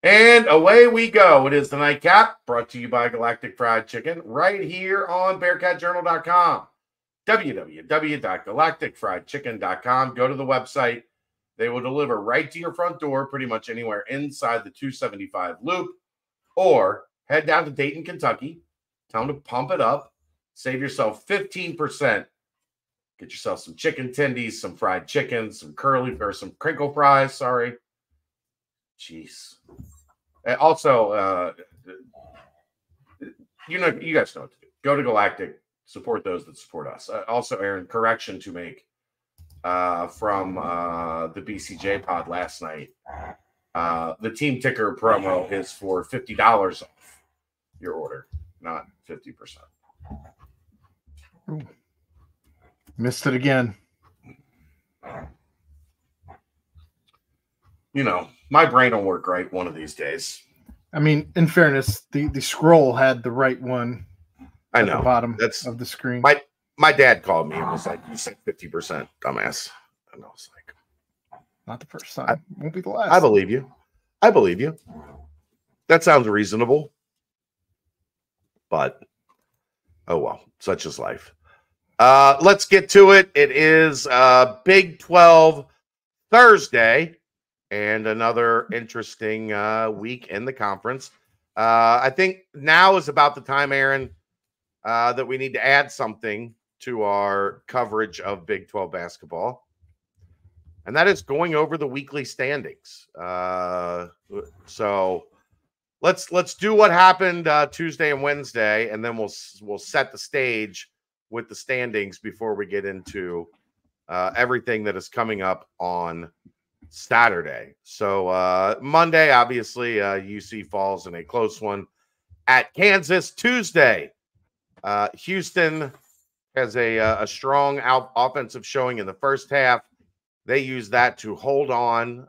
And away we go. It is the Nightcap, brought to you by Galactic Fried Chicken, right here on BearcatJournal.com. www.galacticfriedchicken.com. Go to the website. They will deliver right to your front door, pretty much anywhere inside the 275 loop. Or head down to Dayton, Kentucky. Tell them to pump it up. Save yourself 15%. Get yourself some chicken tendies, some fried chicken, some curly or some crinkle fries. Sorry. Jeez. Also, you guys know what to do. Go to Galactic, support those that support us. Also, Aaron, correction to make from the BCJ pod last night. The team ticker promo is for $50 off your order, not 50%. Ooh. Missed it again. You know, my brain will work right one of these days. I mean, in fairness, the scroll had the right one. I know. At the bottom of the screen. My dad called me and was like, "You said 50%, dumbass." And I was like, "Not the first time. Won't be the last." I believe you. That sounds reasonable. But oh well, such is life. Let's get to it. It is Big 12 Thursday. And another interesting week in the conference. I think now is about the time, Aaron, that we need to add something to our coverage of Big 12 basketball. And that is going over the weekly standings. So let's do what happened Tuesday and Wednesday, and then we'll set the stage with the standings before we get into everything that is coming up on Saturday. So Monday, obviously, UC falls in a close one at Kansas. Tuesday, Houston has a strong offensive showing in the first half. They use that to hold on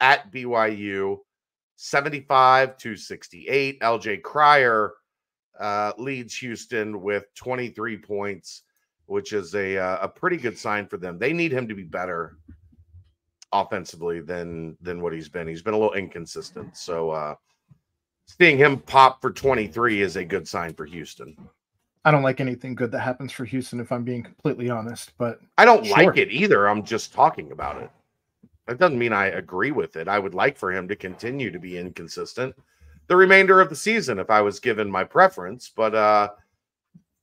at BYU, 75-68. LJ Cryer leads Houston with 23 points, which is a pretty good sign for them. They need him to be better offensively than what he's been. He's been a little inconsistent. So seeing him pop for 23 is a good sign for Houston. I don't like anything good that happens for Houston, if I'm being completely honest. But I don't like it either. I'm just talking about it. That doesn't mean I agree with it. I would like for him to continue to be inconsistent the remainder of the season if I was given my preference. But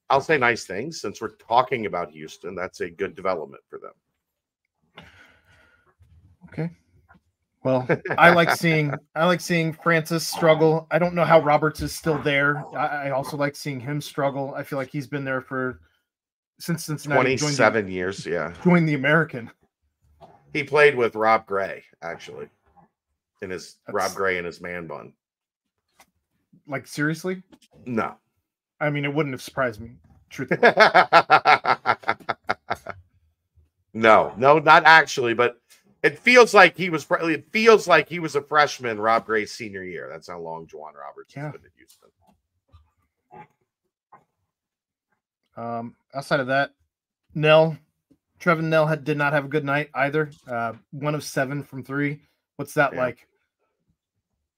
I'll say nice things since we're talking about Houston. That's a good development for them. Okay. Well, I like seeing Francis struggle. I don't know how Roberts is still there. I also like seeing him struggle. I feel like he's been there since Cincinnati 27 years. Yeah. Joined the American. He played with Rob Gray, actually. Rob Gray in his man bun. Like, seriously? No. I mean, it wouldn't have surprised me, truthfully. No, not actually, but it feels like he was a freshman Rob Gray's senior year. That's how long Juwan Roberts has been at Houston. Outside of that, Trevin Nell did not have a good night either. 1 of 7 from 3. What's that like?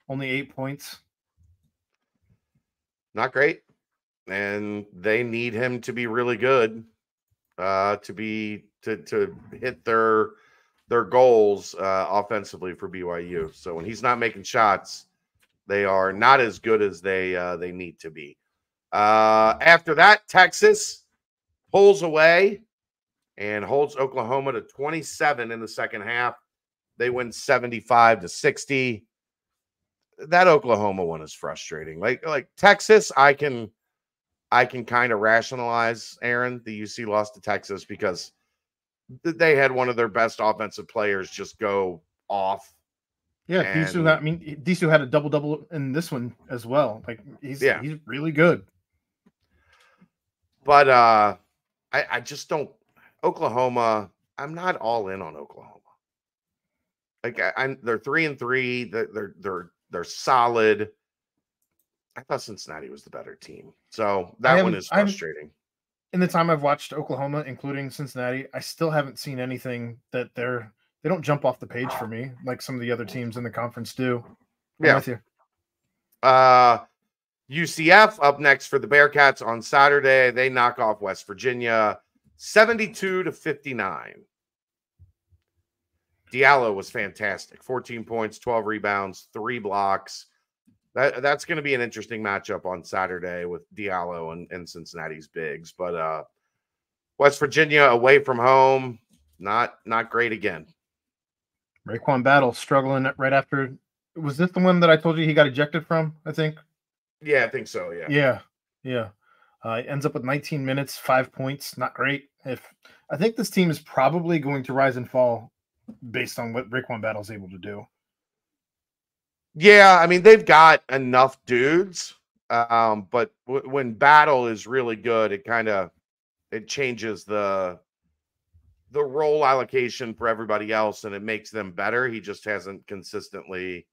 Only 8 points. Not great. And they need him to be really good to hit their goals offensively for BYU. So when he's not making shots, they are not as good as they need to be. After that, Texas pulls away and holds Oklahoma to 27 in the second half. They win 75-60. That Oklahoma one is frustrating. Like Texas, I can kind of rationalize, Aaron, the UC lost to Texas because they had one of their best offensive players just go off. Yeah, Disu had a double-double in this one as well. Like he's really good. But I just don't Oklahoma. I'm not all in on Oklahoma. Like they're 3-3. They're solid. I thought Cincinnati was the better team. So that one is frustrating. In the time I've watched Oklahoma, including Cincinnati, I still haven't seen anything that they don't jump off the page for me like some of the other teams in the conference do. I'm with you. UCF up next for the Bearcats on Saturday. They knock off West Virginia 72-59. Diallo was fantastic. 14 points, 12 rebounds, 3 blocks. That's going to be an interesting matchup on Saturday with Diallo and Cincinnati's bigs. But West Virginia away from home, not great again. Raekwon Battle struggling right after. Was this the one that I told you he got ejected from? I think. Yeah, I think so. Yeah. Ends up with 19 minutes, 5 points. Not great. I think this team is probably going to rise and fall based on what Raekwon Battle is able to do. Yeah, I mean, they've got enough dudes, but when Battle is really good, it changes the role allocation for everybody else, and it makes them better. He just hasn't consistently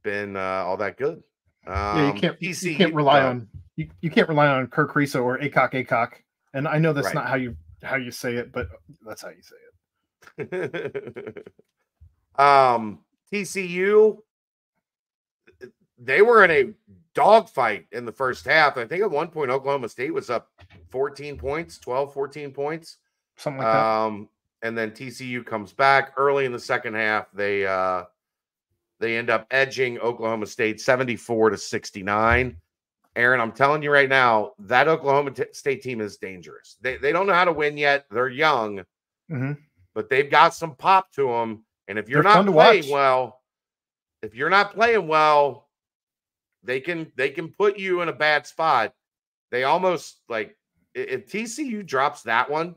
been all that good. You can't rely on Kirk Riso or Akok, and I know that's not how you say it, but that's how you say it. TCU, they were in a dogfight in the first half. I think at one point Oklahoma State was up 14 points. Something like that. And then TCU comes back early in the second half. They end up edging Oklahoma State 74-69. Aaron, I'm telling you right now, that Oklahoma State team is dangerous. They don't know how to win yet. They're young, but they've got some pop to them. And if you're not playing well, they can put you in a bad spot. They almost like if TCU drops that one,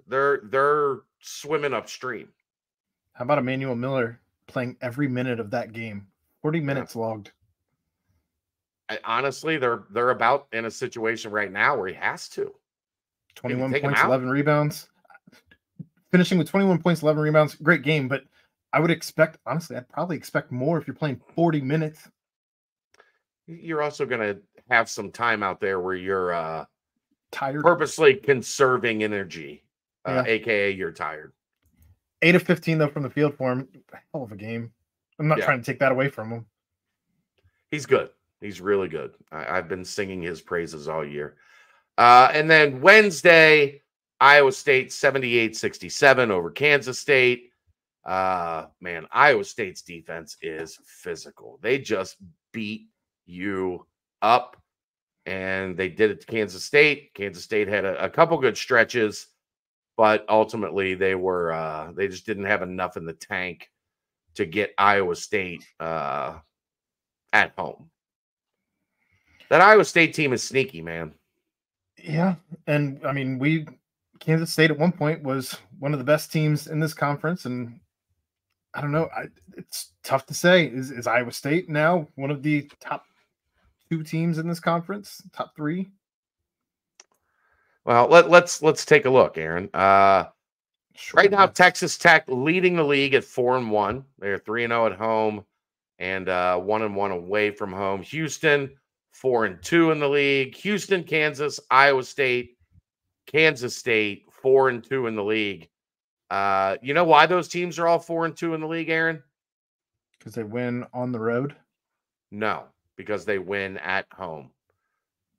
they're swimming upstream. How about Emmanuel Miller playing every minute of that game? 40 minutes logged. Honestly, they're about in a situation right now where he has to. 21 points, 11 rebounds. Finishing with 21 points, 11 rebounds. Great game, but I would expect, honestly, I'd probably expect more if you're playing 40 minutes. You're also going to have some time out there where you're tired, purposely conserving energy, aka you're tired. 8 of 15 though from the field for him. Hell of a game. I'm not trying to take that away from him. He's good. He's really good. I've been singing his praises all year. And then Wednesday, Iowa State 78-67 over Kansas State. Man, Iowa State's defense is physical. They just beat you up, and they did it to Kansas State. Kansas State had a couple good stretches, but ultimately they just didn't have enough in the tank to get Iowa State at home. That Iowa State team is sneaky, man. Yeah, and I mean, Kansas State at one point was one of the best teams in this conference, and I don't know. It's tough to say. Is Iowa State now one of the top 2 teams in this conference? Top 3? Well, let's take a look, Aaron. Right now, Texas Tech leading the league at 4-1. They're 3-0 at home and 1-1 away from home. Houston 4-2 in the league. Houston, Kansas, Iowa State, Kansas State 4-2 in the league. You know why those teams are all 4-2 in the league, Aaron? Because they win on the road? No, because they win at home.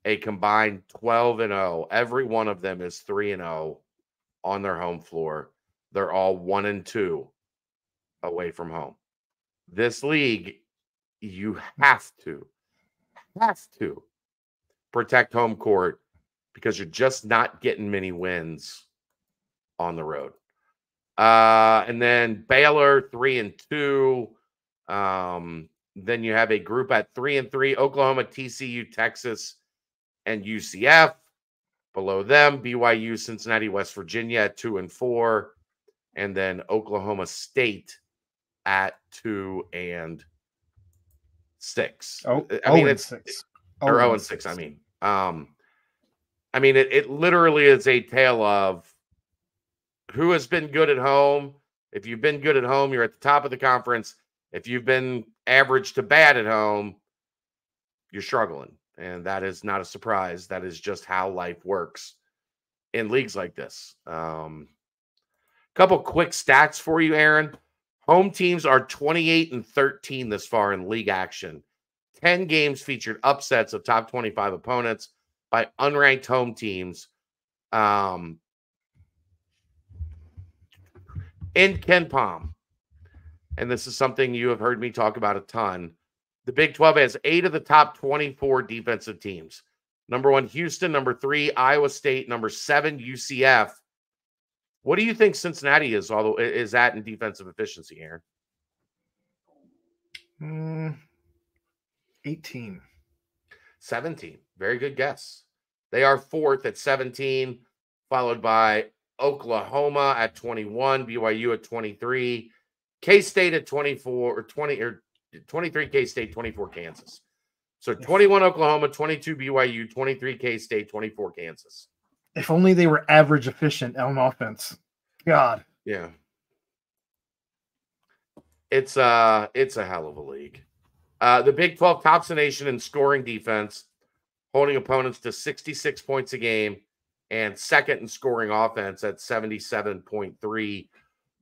A combined 12-0. Every one of them is 3-0 on their home floor. They're all 1-2 away from home. This league, you have to protect home court because you're just not getting many wins on the road. And then Baylor 3-2. Then you have a group at 3-3, Oklahoma, TCU, Texas, and UCF. Below them, BYU, Cincinnati, West Virginia at 2-4. And then Oklahoma State at 2-6. It's 6. Or 0-6, I mean, it literally is a tale of who has been good at home. If you've been good at home, you're at the top of the conference. If you've been average to bad at home, you're struggling. And that is not a surprise. That is just how life works in leagues like this. Couple quick stats for you, Aaron. Home teams are 28-13 this far in league action. 10 games featured upsets of top 25 opponents by unranked home teams. In KenPom, and this is something you have heard me talk about a ton, the Big 12 has 8 of the top 24 defensive teams. Number 1, Houston. Number 3, Iowa State. Number 7, UCF. What do you think Cincinnati is at in defensive efficiency, Aaron? 18. 17. Very good guess. They are 4th at 17, followed by Oklahoma at 21, BYU at 23, K-State at 24 or 23 K-State, 24 Kansas. So 21 Oklahoma, 22 BYU, 23 K-State, 24 Kansas. If only they were average efficient on offense. God. Yeah. It's a hell of a league. The Big 12 tops the nation in scoring defense, holding opponents to 66 points a game, and second in scoring offense at 77.3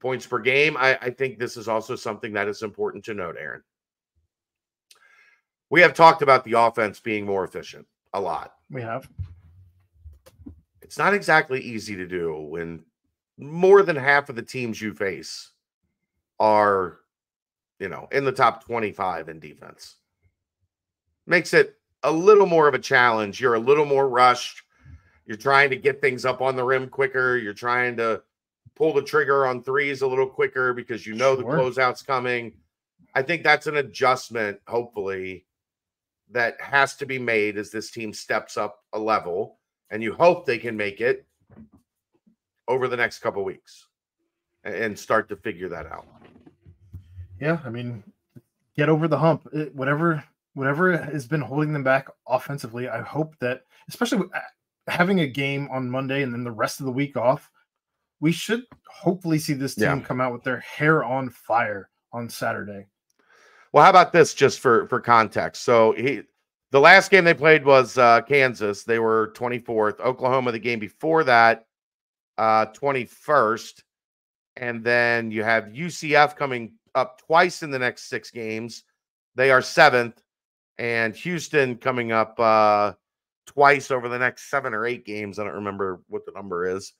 points per game. I think this is also something that is important to note, Aaron. We have talked about the offense being more efficient a lot. We have. It's not exactly easy to do when more than half of the teams you face are, in the top 25 in defense. Makes it a little more of a challenge. You're a little more rushed. You're trying to get things up on the rim quicker. You're trying to pull the trigger on threes a little quicker because the closeout's coming. I think that's an adjustment, hopefully, that has to be made as this team steps up a level, and you hope they can make it over the next couple of weeks and start to figure that out. Yeah, I mean, get over the hump. Whatever has been holding them back offensively, I hope that, especially having a game on Monday and then the rest of the week off, we should hopefully see this team come out with their hair on fire on Saturday. Well, how about this just for context? So the last game they played was Kansas. They were 24th. Oklahoma, the game before that, 21st. And then you have UCF coming up twice in the next 6 games. They are 7th. And Houston coming up twice over the next 7 or 8 games. I don't remember what the number is.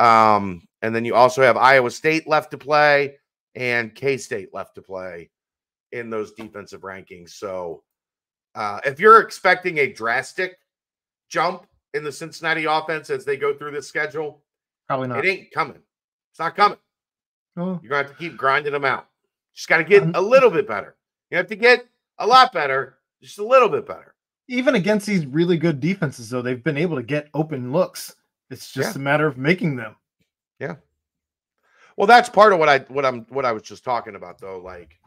And then you also have Iowa State left to play and K-State left to play in those defensive rankings. So if you're expecting a drastic jump in the Cincinnati offense as they go through this schedule, probably not. It ain't coming. It's not coming. Oh. You're going to have to keep grinding them out. Just got to get a little bit better. You have to get a lot better, just a little bit better. Even against these really good defenses, though, they've been able to get open looks. It's just a matter of making them. Yeah. Well, that's part of what I was just talking about, though. Like,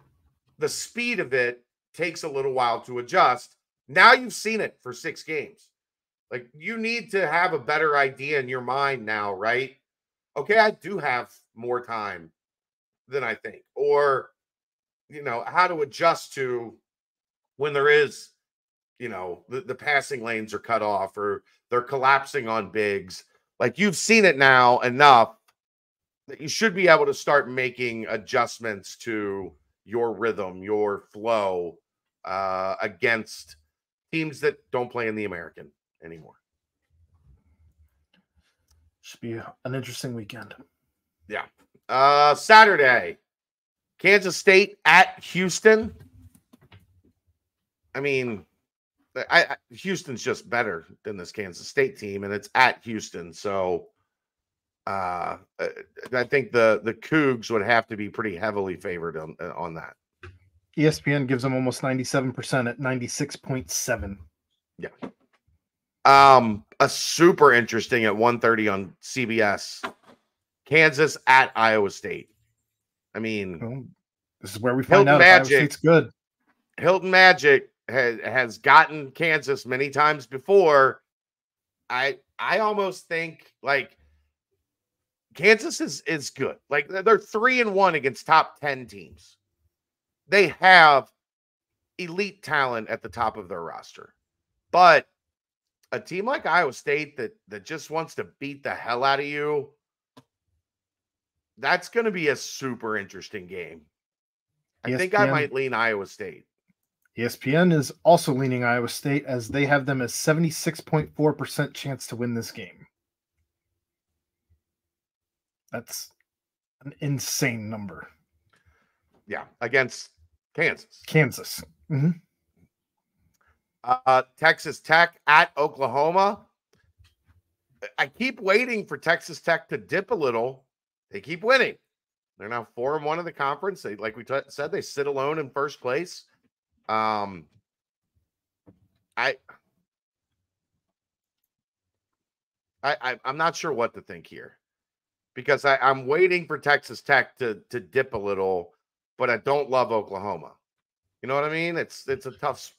the speed of it takes a little while to adjust. Now you've seen it for 6 games. Like, you need to have a better idea in your mind now, right? Okay, I do have more time than I think. Or, how to adjust to when there is, the passing lanes are cut off or they're collapsing on bigs. Like, you've seen it now enough that you should be able to start making adjustments to your rhythm, your flow against teams that don't play in the American anymore. Should be an interesting weekend. Yeah. Saturday, Kansas State at Houston. I mean, Houston's just better than this Kansas State team, and it's at Houston. So I think the Cougs would have to be pretty heavily favored on that. ESPN gives them almost 97% at 96.7. Yeah. A super interesting at 1:30 on CBS. Kansas at Iowa State. I mean, this is where we find out if Iowa State's good. Hilton Magic has gotten Kansas many times before. I almost think like Kansas is good. Like, they're 3-1 against top 10 teams. They have elite talent at the top of their roster. But a team like Iowa State that just wants to beat the hell out of you, That's going to be a super interesting game. I think ESPN I might lean Iowa State. ESPN is also leaning Iowa State as they have them as 76.4% chance to win this game. That's an insane number. Yeah, against Kansas. Kansas. Mm-hmm. Texas Tech at Oklahoma. I keep waiting for Texas Tech to dip a little. They keep winning. They're now 4-1 in the conference. They, like we said, they sit alone in first place. I'm not sure what to think here because I'm waiting for Texas Tech to dip a little, but I don't love Oklahoma. You know what I mean? It's a tough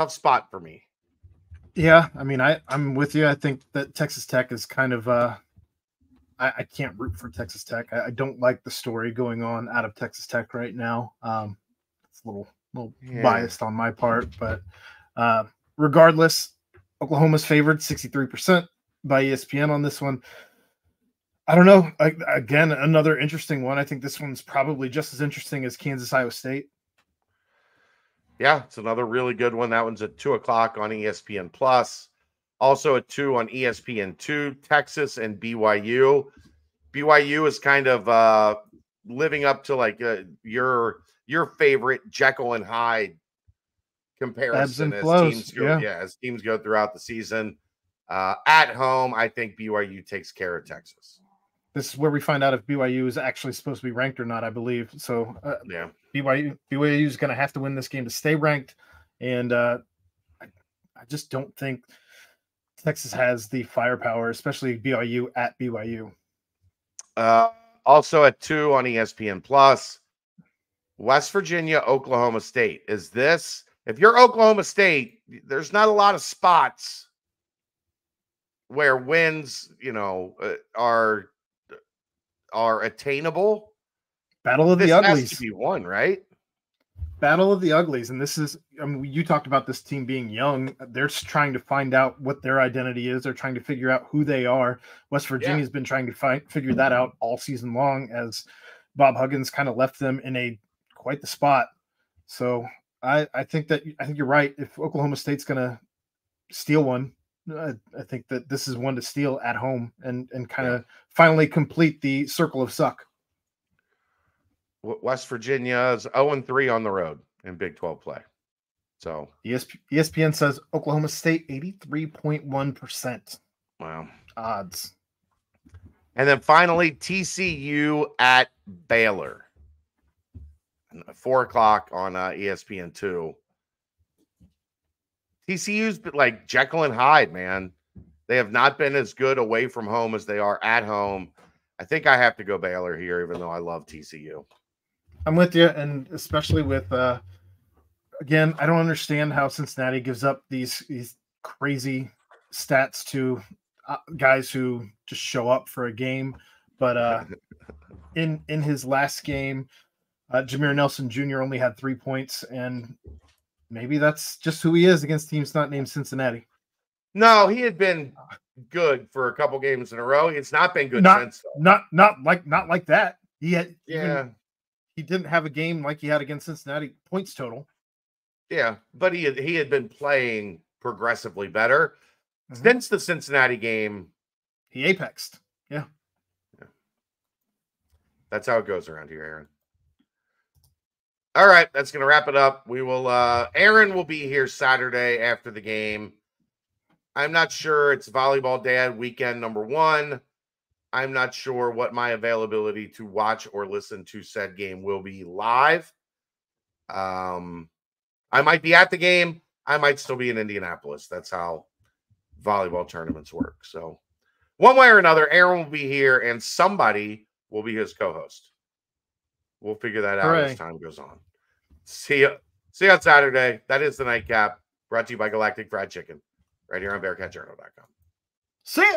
spot for me. Yeah, I mean, I'm with you. I think that Texas Tech is kind of I can't root for Texas Tech. I don't like the story going on out of Texas Tech right now. It's a little biased on my part, but regardless, Oklahoma's favored 63% by ESPN on this one. I don't know. Again, another interesting one. I think this one's probably just as interesting as Kansas Iowa State. Yeah, it's another really good one. That one's at 2:00 on ESPN Plus. Also at 2 on ESPN2, Texas and BYU. BYU is kind of living up to like your favorite Jekyll and Hyde comparison as teams go throughout the season. At home, I think BYU takes care of Texas. This is where we find out if BYU is actually supposed to be ranked or not, I believe. So yeah, BYU is going to have to win this game to stay ranked, and I just don't think Texas has the firepower, especially BYU at BYU. Also at 2 on ESPN Plus, West Virginia, Oklahoma State. If you're Oklahoma State, there's not a lot of spots where wins, are attainable. Battle of the Uglies has to be won, right? Battle of the Uglies, and this is, you talked about this team being young. They're trying to find out what their identity is. They're trying to figure out who they are. Think Virginia's been trying to figure that out all season long, as Bob Huggins kind of left them in quite the spot. So I think you're right. If Oklahoma State's going to steal one, I think that this is one to steal at home and kind of finally complete the circle of suck. West Virginia is 0-3 on the road in Big 12 play. So ESPN says Oklahoma State 83.1%. Wow. Odds. And then finally, TCU at Baylor. 4:00 on ESPN2. TCU's like Jekyll and Hyde, man. They have not been as good away from home as they are at home. I think I have to go Baylor here, even though I love TCU. I'm with you, and especially with again, I don't understand how Cincinnati gives up these crazy stats to guys who just show up for a game. But in his last game, Jameer Nelson Jr. only had 3 points, and maybe that's just who he is against teams not named Cincinnati. No, he had been good for a couple games in a row. It's not been good since. Not like that. He had he didn't have a game like he had against Cincinnati points total. Yeah, but he had been playing progressively better since the Cincinnati game. He apexed. Yeah. That's how it goes around here, Aaron. All right, that's going to wrap it up. We will Aaron will be here Saturday after the game. I'm not sure. It's Volleyball Dad weekend number 1. I'm not sure what my availability to watch or listen to said game will be live. I might be at the game. I might still be in Indianapolis. That's how volleyball tournaments work. So one way or another, Aaron will be here and somebody will be his co-host. We'll figure that out as time goes on. See you on Saturday. That is the Nightcap, brought to you by Galactic Fried Chicken, right here on BearcatJournal.com. See ya.